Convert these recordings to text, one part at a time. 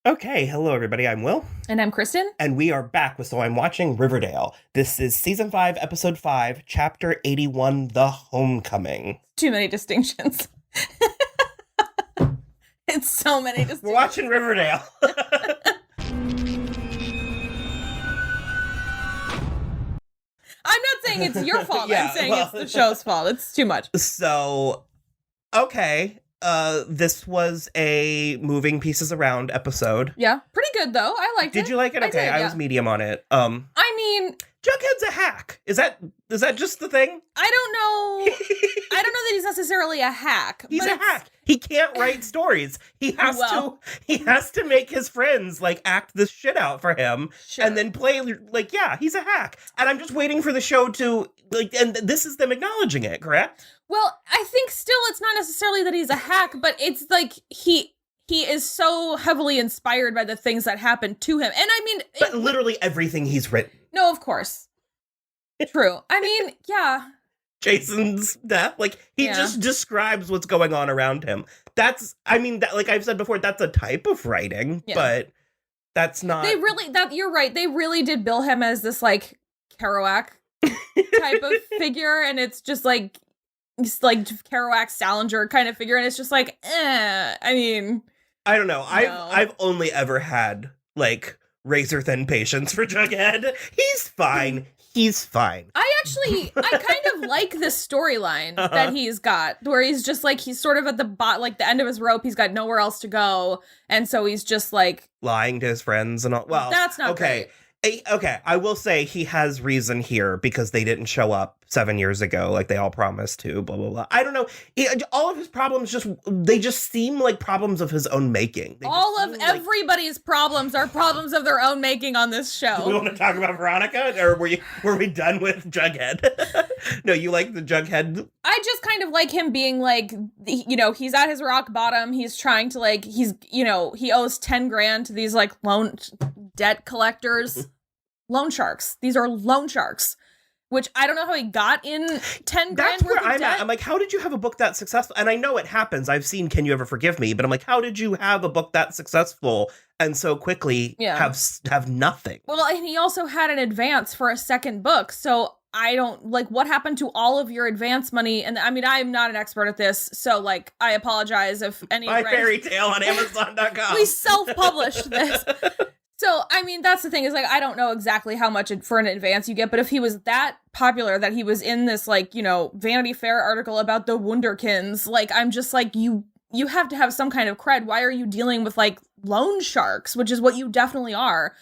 Okay, hello everybody, I'm Will. And I'm Kristen. And we are back with So I'm Watching Riverdale. This is Season 5, Episode 5, Chapter 81, The Homecoming. Too many distinctions. It's so many distinctions. We're watching Riverdale. I'm not saying it's your fault, Yeah, I'm saying well, it's the show's fault. It's too much. So, okay. This was a moving pieces around episode. Yeah, pretty good though. I liked it. Did you like it? Okay, I was medium on it. I mean, Jughead's a hack. Is that just the thing? I don't know. I don't know that he's necessarily a hack. He's a hack. He can't write stories. He has to make his friends like act this shit out for him, Sure. and then play like, yeah, he's a hack. And I'm just waiting for the show to like, and this is them acknowledging it, correct? Well, I think still it's not necessarily that he's a hack, but it's like he is so heavily inspired by the things that happened to him. And I mean, but literally everything he's written. No, of course. True. I mean, yeah. Jason's death, like he just describes what's going on around him. That's, I mean, that, like I've said before, that's a type of writing, but that's not. You're right. They really did bill him as this like Kerouac type of figure, and it's just like Kerouac Salinger kind of figure, and it's just like, I mean, I don't know. I've only ever had like razor thin patience for Jughead. He's fine. He's fine. I kind of like this storyline that he's got, where he's just like, he's sort of at the end of his rope. He's got nowhere else to go. And so he's just like lying to his friends and all. Well, that's not okay. Okay, I will say he has reason here because they didn't show up 7 years ago like they all promised to, blah, blah, blah. I don't know. All of his problems they just seem like problems of his own making. Everybody's problems are problems of their own making on this show. Do we want to talk about Veronica, or were we done with Jughead? No, you like the Jughead? I just kind of like him being like, he's at his rock bottom. He's trying to like, he owes 10 grand to these like loan debt collectors. Loan sharks. These are loan sharks, which I don't know how he got in 10 grand That's where worth of debt. I'm like, how did you have a book that successful? And I know it happens. I've seen Can You Ever Forgive Me? But I'm like, how did you have a book that successful and so quickly have nothing? Well, and he also had an advance for a second book. So I don't, like, what happened to all of your advance money? And I mean, I'm not an expert at this, so, like, I apologize if any... My fairy tale on Amazon.com. We self-published this. So, I mean, that's the thing is, like, I don't know exactly how much for an advance you get, but if he was that popular that he was in this, like, Vanity Fair article about the Wunderkins, like, I'm just like, you have to have some kind of cred. Why are you dealing with, like, loan sharks, which is what you definitely are?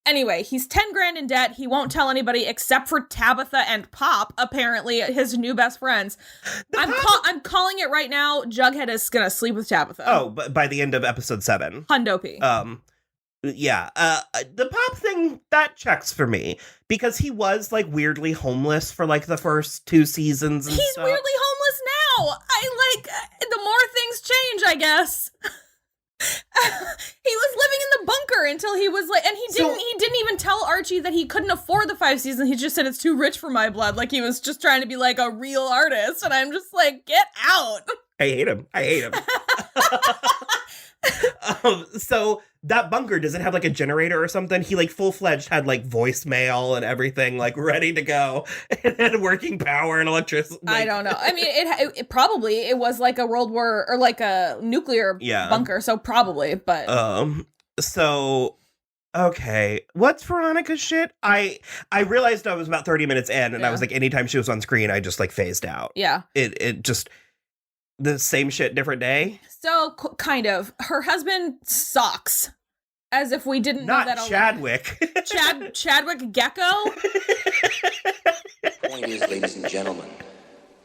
Anyway, he's 10 grand in debt. He won't tell anybody except for Tabitha and Pop, apparently, his new best friends. I'm calling it right now. Jughead is gonna sleep with Tabitha. Oh, but by the end of episode 7. Hundo P. Yeah, the Pop thing, that checks for me, because he was, like, weirdly homeless for, like, the first 2 seasons and He's stuff. weirdly homeless now! The more things change, I guess. He was living in the bunker until he was, like, and he didn't even tell Archie that he couldn't afford the 5 seasons. He just said, it's too rich for my blood, like he was just trying to be, like, a real artist, and I'm just like, get out! I hate him. So that bunker, does it have like a generator or something? He like full-fledged had like voicemail and everything like ready to go and had working power and electricity. I don't know. I mean, it probably was like a World War or like a nuclear bunker. So probably, but so okay, what's Veronica's shit? I realized I was about 30 minutes in, and I was like, anytime she was on screen, I just like phased out. Yeah, it just. The same shit, different day? So, kind of. Her husband sucks. As if we didn't know that already. Chadwick. Chadwick Gecko? The point is, ladies and gentlemen,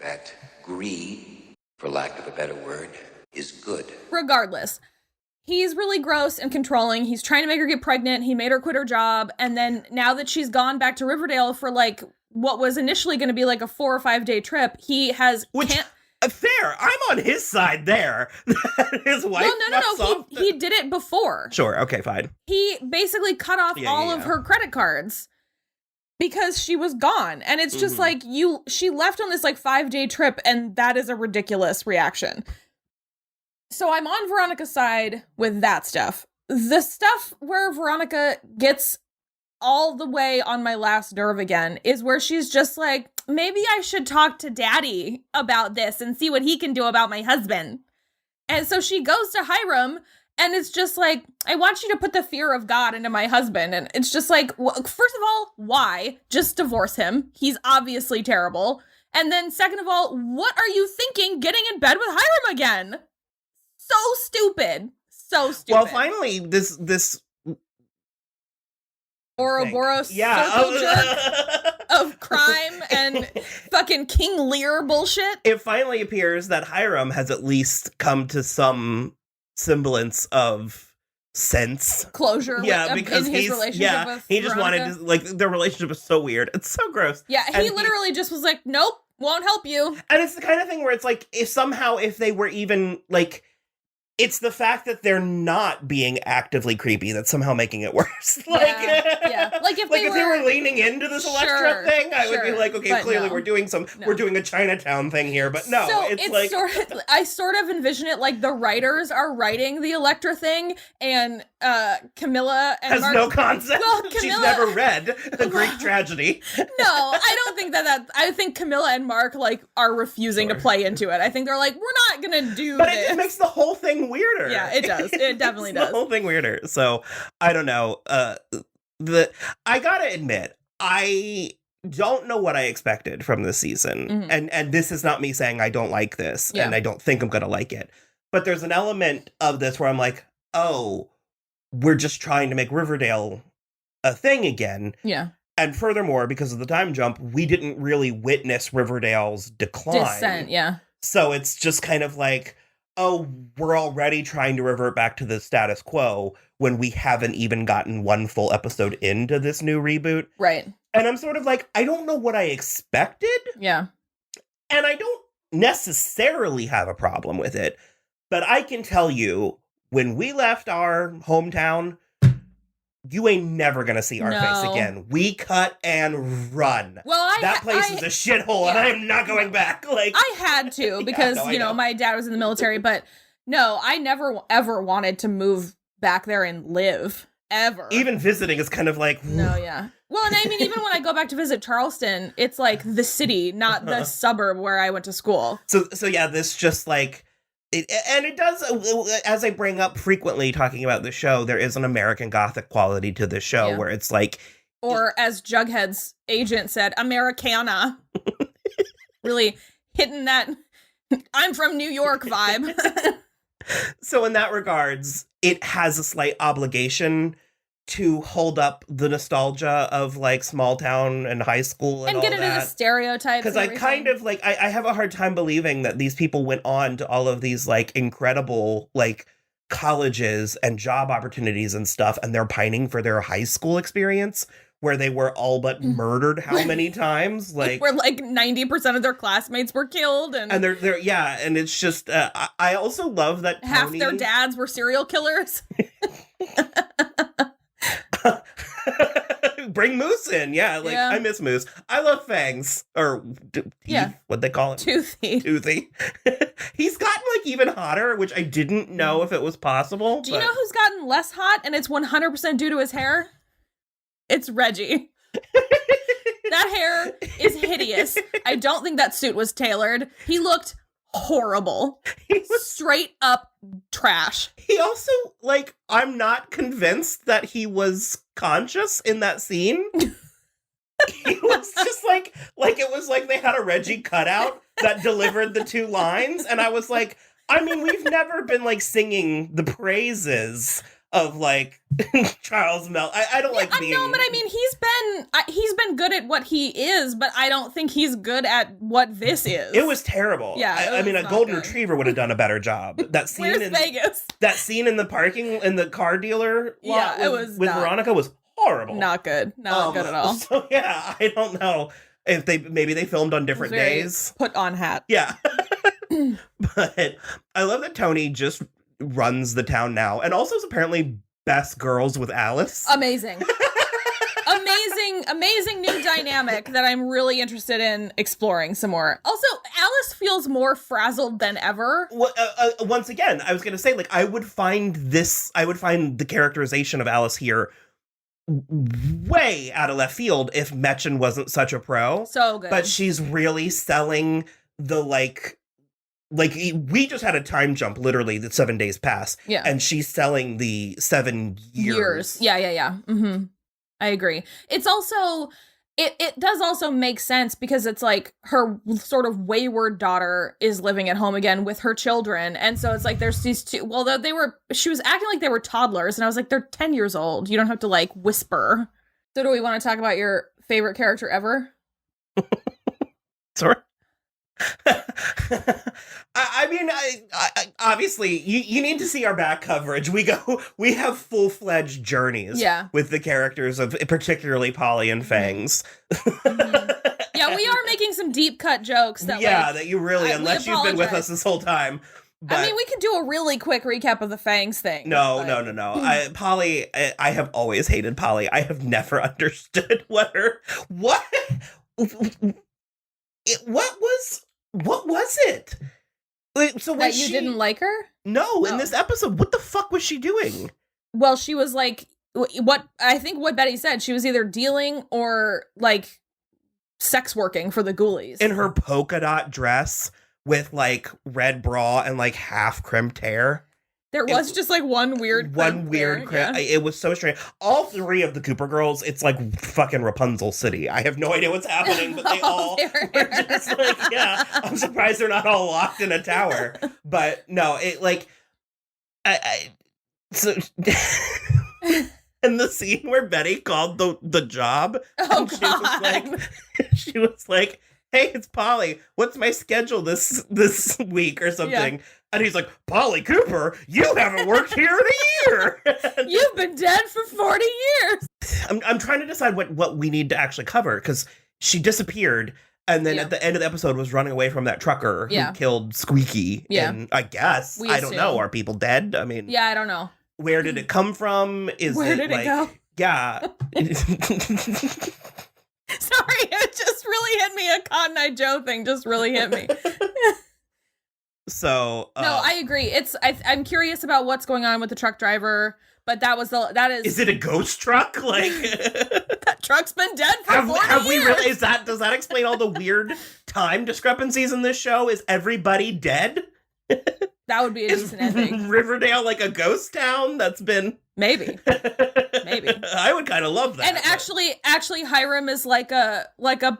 that greed, for lack of a better word, is good. Regardless. He's really gross and controlling. He's trying to make her get pregnant. He made her quit her job. And then now that she's gone back to Riverdale for like what was initially going to be like a 4 or 5 day trip, he has... Fair. I'm on his side there. His wife. No. He did it before. Sure. Okay, fine. He basically cut off all of her credit cards because she was gone. And it's just like she left on this like 5-day trip, and that is a ridiculous reaction. So I'm on Veronica's side with that stuff. the stuff where Veronica gets all the way on my last nerve again is where she's just like, maybe I should talk to Daddy about this and see what he can do about my husband. And so she goes to Hiram, and it's just like, I want you to put the fear of God into my husband. And it's just like, first of all, why? Just divorce him. He's obviously terrible. And then second of all, what are you thinking getting in bed with Hiram again? So stupid. So stupid. Well, finally, this Ouroboros circle jerk of crime and fucking King Lear bullshit. It finally appears that Hiram has at least come to some semblance of sense. Closure because in his relationship with he just Veronica. wanted to, like, their relationship is so weird. It's so gross. Yeah, he literally just was like, nope, won't help you. And it's the kind of thing where it's like, if they were even, like, it's the fact that they're not being actively creepy that's somehow making it worse. Like, yeah. Like if they were leaning into this Electra thing, I would be like, okay, clearly we're doing a Chinatown thing here, but no, so it's like I sort of envision it like the writers are writing the Electra thing, and Camilla and has Mark, no concept. Well, She's never read a Greek tragedy. No, I don't think that. I think Camilla and Mark like are refusing to play into it. I think they're like, we're not gonna do but this. It just makes the whole thing weirder. Yeah, it does. It definitely does. The whole thing weirder. So I don't know. I gotta admit, I don't know what I expected from this season, and this is not me saying I don't like this, and I don't think I'm gonna like it. But there's an element of this where I'm like, oh, we're just trying to make Riverdale a thing again. Yeah. And furthermore, because of the time jump, we didn't really witness Riverdale's decline. Descent, yeah. So it's just kind of like, oh, we're already trying to revert back to the status quo when we haven't even gotten one full episode into this new reboot. Right. And I'm sort of like, I don't know what I expected. Yeah. And I don't necessarily have a problem with it. But I can tell you, when we left our hometown, you ain't never gonna see our face again. We cut and run. Well, that place is a shithole, and I am not going back. Like, I had to because you know my dad was in the military, but no, I never ever wanted to move back there and live ever. Even visiting is kind of like no, yeah. Well, and I mean, even when I go back to visit Charleston, it's like the city, not the suburb where I went to school. So yeah, this just like. It does, as I bring up frequently talking about the show, there is an American Gothic quality to the show where it's like... Or as Jughead's agent said, Americana. Really hitting that I'm from New York vibe. So in that regards, it has a slight obligation to hold up the nostalgia of like small town and high school and all get into the stereotypes. Because I kind of like, I have a hard time believing that these people went on to all of these like incredible like colleges and job opportunities and stuff, and they're pining for their high school experience where they were all but murdered how many times? Like where like 90% of their classmates were killed, and they're yeah, and it's just I also love that half their dads were serial killers. Bring Moose in, I miss Moose. I love Fangs, or Teeth, what they call it, Toothy. He's gotten like even hotter, which I didn't know if it was possible. Do you know who's gotten less hot, and it's 100% due to his hair? It's Reggie. That hair is hideous. I don't think that suit was tailored. He looked horrible. He was straight up trash. He also, like, I'm not convinced that he was conscious in that scene. He was just like it was like they had a Reggie cutout that delivered the two lines, and I was like, I mean, we've never been like singing the praises of like Charles Mel. I don't like being. No, but I mean, he's been good at what he is, but I don't think he's good at what this is. It was terrible. Yeah, I mean, a golden retriever would have done a better job. That scene Where's Vegas? That scene in the parking in the car dealer lot with Veronica was horrible. Not good. Not good at all. So yeah, I don't know if maybe they filmed on different days. Put on hat. Yeah. But I love that Tony just runs the town now, and also is apparently best girls with Alice. Amazing. Amazing amazing new dynamic that I'm really interested in exploring some more. Also, Alice feels more frazzled than ever. Well, once again, I was going to say, like, I would find the characterization of Alice here way out of left field if Metchin wasn't such a pro. So good. But she's really selling the, like we just had a time jump, literally, the 7 days pass. Yeah. And she's selling the 7 years. Yeah. Mm-hmm. I agree. It's also, it does also make sense because it's like her sort of wayward daughter is living at home again with her children. And so it's like there's these two, well, she was acting like they were toddlers. And I was like, they're 10 years old. You don't have to like whisper. So do we want to talk about your favorite character ever? Sorry. I mean, I obviously you need to see our back coverage. We have full-fledged journeys with the characters of particularly Polly and Fangs. Mm-hmm. Yeah, we are making some deep cut jokes that that you really, unless you've been with us this whole time. But, I mean, we could do a really quick recap of the Fangs thing. No. Polly, I have always hated Polly. I have never understood what was it? So that you didn't like her? No, in this episode, what the fuck was she doing? Well, she was like, what Betty said, she was either dealing or like sex working for the ghoulies. In her polka dot dress with like red bra and like half crimped hair. There was just like one weird crimp. Yeah. It was so strange. All 3 of the Cooper girls, it's like fucking Rapunzel City. I have no idea what's happening, but they all were just like, yeah. I'm surprised they're not all locked in a tower. But no, it like, so. And the scene where Betty called the job. Oh, God. She was like, hey, it's Polly. What's my schedule this week or something? Yeah. And he's like, Polly Cooper, you haven't worked here in a year. You've been dead for 40 years. I'm trying to decide what we need to actually cover, because she disappeared and then at the end of the episode was running away from that trucker who killed Squeaky. Yeah. And I guess, I don't know, are people dead? I mean... Yeah, I don't know. Where did it come from? Where did it go? Yeah. Sorry, it just really hit me. A Cotton Eye Joe thing just really hit me. So no, I agree. I'm curious about what's going on with the truck driver, but that is. Is it a ghost truck? Like that truck's been dead for 40 years. Have we really? Does that explain all the weird time discrepancies in this show? Is everybody dead? That would be a decent ending. Riverdale like a ghost town that's been maybe. I would kind of love that. And actually, Hiram is like a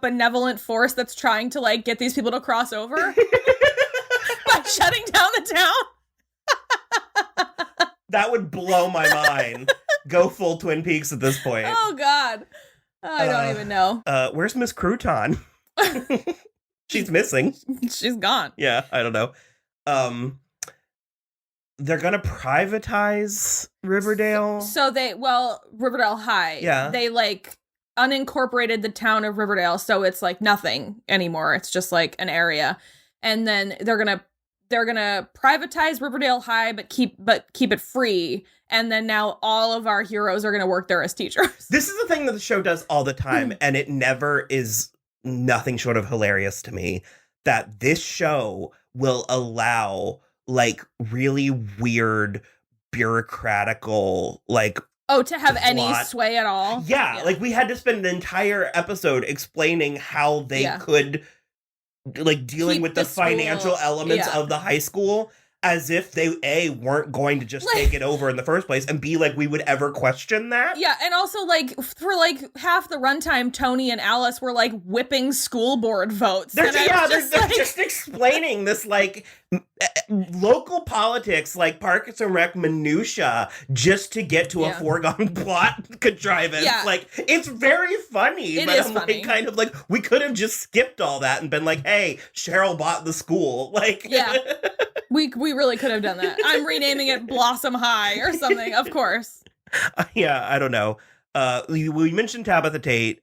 benevolent force that's trying to like get these people to cross over by shutting down the town. That would blow my mind. Go full Twin Peaks at this point. Oh God, I don't even know. Where's Miss Crouton? She's missing. She's gone. Yeah, I don't know. They're gonna privatize Riverdale. So Riverdale High. Yeah. They like unincorporated the town of Riverdale, so it's like nothing anymore. It's just like an area. And then they're gonna privatize Riverdale High, but keep it free. And then now all of our heroes are gonna work there as teachers. This is the thing that the show does all the time, and it never is nothing short of hilarious to me, that this show will allow like really weird bureaucratical like to have any sway at all. Yeah, like we had to spend an entire episode explaining how they could like dealing with the financial elements of the high school, as if they weren't going to just take it over in the first place, and like we would ever question that. Yeah, and also like for like half the runtime, Tony and Alice were like whipping school board votes. They're just explaining this like local politics, like Parks and Rec minutia, just to get to a foregone plot contrivance. Yeah. Like it's very funny, but I'm funny. Like kind of like we could have just skipped all that and been like, hey, Cheryl bought the school. Like We really could have done that. I'm renaming it Blossom High or something, of course. Yeah, I don't know. We mentioned Tabitha Tate.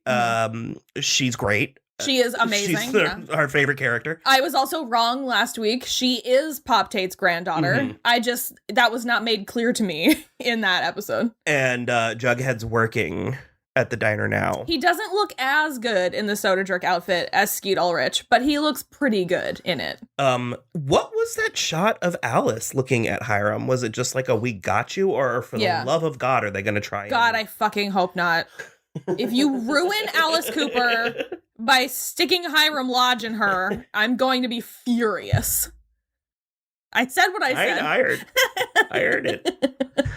She's great. She is amazing. She's our favorite character. I was also wrong last week. She is Pop Tate's granddaughter. That was not made clear to me in that episode. And Jughead's working at the diner now. He doesn't look as good in the Soda Jerk outfit as Skeet Ulrich, but he looks pretty good in it. What was that shot of Alice looking at Hiram? Was it just like a "we got you," or for the love of God, are they going to try? God, I fucking hope not. If you ruin Alice Cooper by sticking Hiram Lodge in her, I'm going to be furious. I said what I said. I heard it.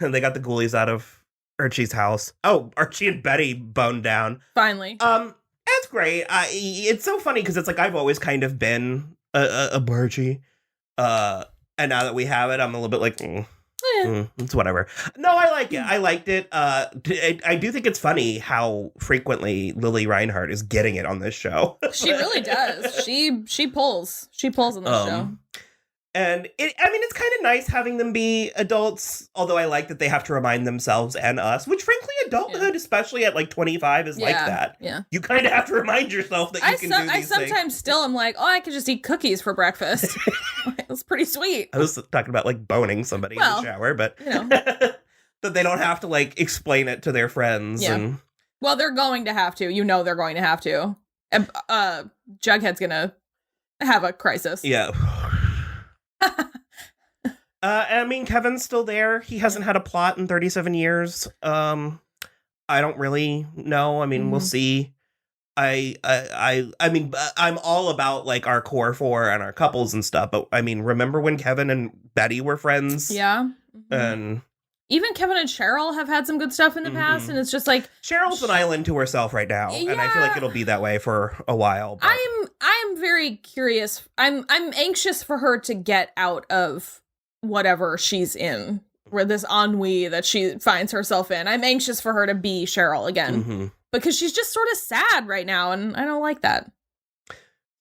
And they got the ghoulies out of Archie's house. Oh, Archie and Betty boned down. Finally. That's great. It's so funny because it's like I've always kind of been a Archie. And now that we have it, I'm a little bit like, it's whatever. No, I like it. I liked it. I do think it's funny how frequently Lily Reinhardt is getting it on this show. She really does. She pulls. She pulls on this show. And it's kind of nice having them be adults, although I like that they have to remind themselves and us, which frankly, adulthood, especially at like 25, is like that. Yeah. You kind of have to remind yourself that you can do these I sometimes things. still am like, I could just eat cookies for breakfast. That's pretty sweet. I was talking about like boning somebody in the shower, but that they don't have to like explain it to their friends. Yeah. And well, they're going to have to. They're going to have to. And Jughead's gonna have a crisis. Yeah. Kevin's still there. He hasn't had a plot in 37 years. I don't really know. We'll see. I'm all about like our core four and our couples and stuff. But remember when Kevin and Betty were friends? Yeah. And even Kevin and Cheryl have had some good stuff in the past, and it's just like Cheryl's an island to herself right now, and I feel like it'll be that way for a while. But I'm very curious. I'm anxious for her to get out of whatever she's in, where this ennui that she finds herself in. I'm anxious for her to be Cheryl again because she's just sort of sad right now, and I don't like that.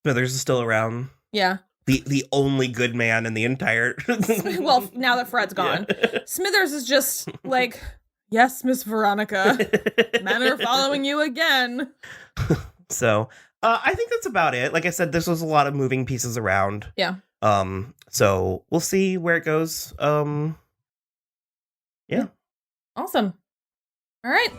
Smithers is still around. Yeah. The only good man in the entire... Well, now that Fred's gone. Yeah. Smithers is just like, yes, Miss Veronica. Men are following you again. So, I think that's about it. Like I said, this was a lot of moving pieces around. Yeah. So we'll see where it goes. Yeah. Awesome. All right.